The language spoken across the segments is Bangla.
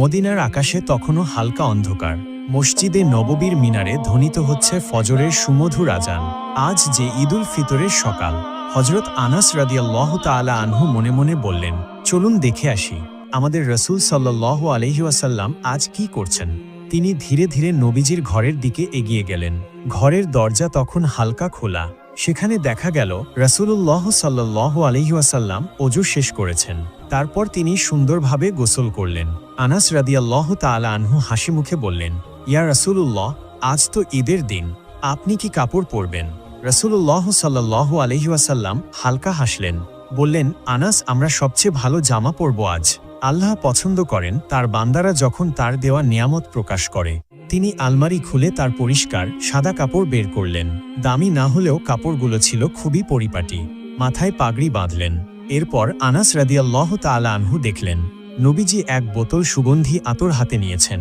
মদিনার আকাশে তখনও হালকা অন্ধকার। মসজিদে নববীর মিনারে ধ্বনিত হচ্ছে ফজরের সুমধুর আজান। আজ যে ঈদুল ফিতরের সকাল। হজরত আনাস রাদিয়াল্লাহু তাআলা আনহু মনে মনে বললেন, চলুন দেখে আসি আমাদের রাসূল সাল্লাল্লাহু আলাইহি ওয়াসাল্লাম আজ কি করছেন। তিনি ধীরে ধীরে নবীজির ঘরের দিকে এগিয়ে গেলেন। ঘরের দরজা তখন হালকা খোলা। সেখানে দেখা গেল রাসূলুল্লাহ সাল্লাল্লাহু আলাইহি ওয়াসাল্লাম ওযু শেষ করেছেন। তারপর তিনি সুন্দরভাবে গোসল করলেন। আনাস রাদিয়াল্লাহু তাআলা আনহু হাসি মুখে বললেন, ইয়া রাসূলুল্লাহ, আজ তো ঈদের দিন, আপনি কি কাপড় পরবেন? রাসূলুল্লাহ সাল্লাল্লাহু আলাইহি ওয়াসাল্লাম হালকা হাসলেন, বললেন, আনাস, আমরা সবচেয়ে ভালো জামা পরব আজ। আল্লাহ পছন্দ করেন তার বান্দারা যখন তার দেওয়া নিয়ামত প্রকাশ করে। তিনি আলমারি খুলে তার পরিষ্কার সাদা কাপড় বের করলেন। দামি না হলেও কাপড়গুলো ছিল খুবই পরিপাটি। মাথায় পাগড়ি বাঁধলেন। এরপর আনাস রাদিয়াল্লাহু তাআলা আনহু দেখলেন নবীজি এক বোতল সুগন্ধি আতর হাতে নিয়েছেন।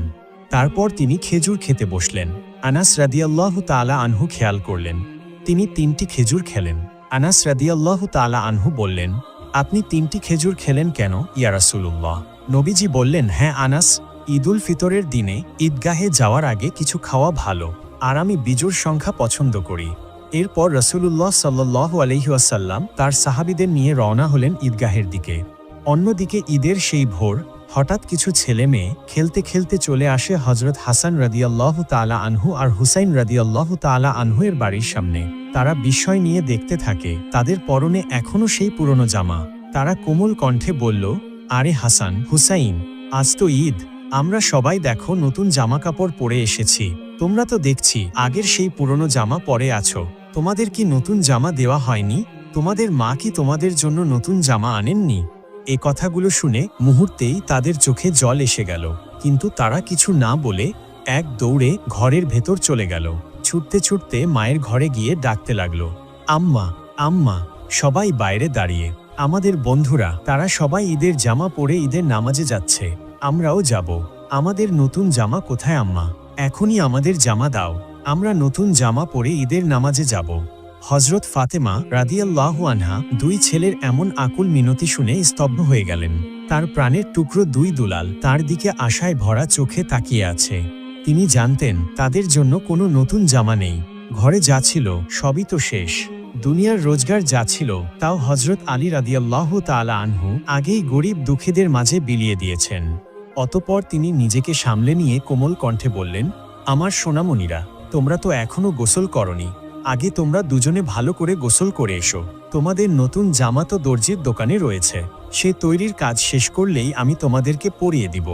তারপর তিনি খেজুর খেতে বসলেন। আনাস রাদিয়াল্লাহু তাআলা আনহু খেয়াল করলেন তিনি 3টি খেজুর খেলেন। আনাস রাদিয়াল্লাহু তাআলা আনহু বললেন, আপনি 3টি খেজুর খেলেন কেন ইয়া রাসূলুল্লাহ? নবীজি বললেন, হ্যাঁ আনাস, ঈদুল ফিতরের দিনে ঈদগাহে যাওয়ার আগে কিছু খাওয়া ভালো, আর আমি বিজোড় সংখ্যা পছন্দ করি। এরপর রাসূলুল্লাহ সাল্লাল্লাহু আলাইহি ওয়াসাল্লাম তার সাহাবীদের নিয়ে রওনা হলেন ঈদগাহের দিকে। অন্যদিকে ঈদের সেই ভোর হঠাৎ কিছু ছেলে মেয়ে খেলতে খেলতে চলে আসে হযরত হাসান রাদিয়াল্লাহু তাআলা আনহু আর হুসাইন রাদিয়াল্লাহু তাআলা আনহু এর বাড়ির সামনে। তারা বিস্ময় নিয়ে দেখতে থাকে তাদের পরনে এখনও সেই পুরনো জামা। তারা কোমল কণ্ঠে বলল, আরে হাসান, হুসাইন, আজ তো ঈদ, আমরা সবাই দেখো নতুন জামা কাপড় পরে এসেছি। তোমরা তো দেখছি আগের সেই পুরনো জামা পরে আছো। তোমাদের কি নতুন জামা দেওয়া হয়নি? তোমাদের মা কি তোমাদের জন্য নতুন জামা আনেননি? এ কথাগুলো শুনে মুহূর্তেই তাদের চোখে জল এসে গেল, কিন্তু তারা কিছু না বলে এক দৌড়ে ঘরের ভেতর চলে গেল। ছুটতে ছুটতে মায়ের ঘরে গিয়ে ডাকতে লাগলো, আম্মা, আম্মা। সবাই বাইরে দাঁড়িয়ে। আমাদের বন্ধুরা, তারা সবাই ঈদের জামা পরে ঈদের নামাজে যাচ্ছে, আমরাও যাব। আমাদের নতুন জামা কোথায় আম্মা? এখনই আমাদের জামা দাও, আমরা নতুন জামা পরে ঈদের নামাজে যাব। হযরত ফাতেমা রাদিয়াল্লাহু আনহা 2 ছেলের এমন আকুল মিনতি শুনে স্তব্ধ হয়ে গেলেন। তার প্রাণের টুকরো 2 দুলাল তার দিকে আশায় ভরা চোখে তাকিয়ে আছে। তিনি জানতেন তাদের জন্য কোনো নতুন জামা নেই। ঘরে যা ছিল সবই তো শেষ। দুনিয়ার রোজগার যা ছিল তাও হযরত আলী রাদিয়াল্লাহু তাআলা আনহু আগেই গরিব দুঃখীদের মাঝে বিলিয়ে দিয়েছেন। অতঃপর তিনি নিজেকে সামলে নিয়ে কোমল কণ্ঠে বললেন, আমার সোনামণিরা, তোমরা তো এখনো গোসল করনি। আগে তোমরা দুজনে ভালো করে গোসল করে এসো। তোমাদের নতুন জামা তো দর্জির দোকানে রয়েছে, সে তৈরির কাজ শেষ করলেই আমি তোমাদেরকে পরিয়ে দিব।